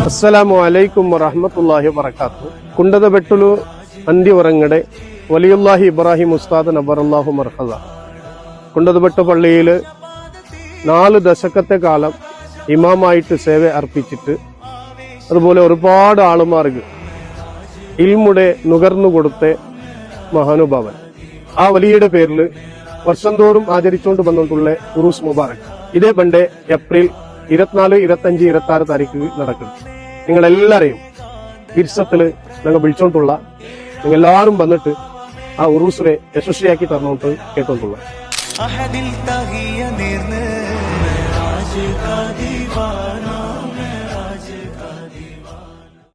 അസ്സലാമു അലൈക്കും വറഹ്മത്തുള്ളാഹി വബറകാതുഹു. കുണ്ടതബെട്ടുലു അന്തി ഉറങ്ങടെ വലിയുല്ലാഹി ഇബ്രാഹിം ഉസ്താദ് നബറല്ലാഹു മർഹദ. കുണ്ടതബെട്ട് പള്ളിയിൽ 4 ദശകത്തെ കാലം ഇമാമായിട്ട് സേവ അർപ്പിച്ചിട്ട് അതുപോലെ ഒരുപാട് ആളുമാർക്ക് ഇൽമുടെ നുകർന്നു കൊടുത്ത മഹാനുഭാവൻ. ആ വലിയുടെ പേരിൽ വർഷം തോറും ആചരിച്ചുകൊണ്ട് വന്നിട്ടുള്ള ഉറൂസ് മുബാറക് ഇതേ പണ്ടേ ഏപ്രിൽ 24, 25, 26 താരീഖ് നടക്കും. നിങ്ങളെല്ലാരെയും തിരിസത്തില് ഞങ്ങൾ വിളിച്ചോണ്ടുള്ള നിങ്ങൾ എല്ലാവരും വന്നിട്ട് ആ ഉറൂസിനെ യശസ്വിയാക്കി തന്നോട്ട് കേട്ടോണ്ടുള്ള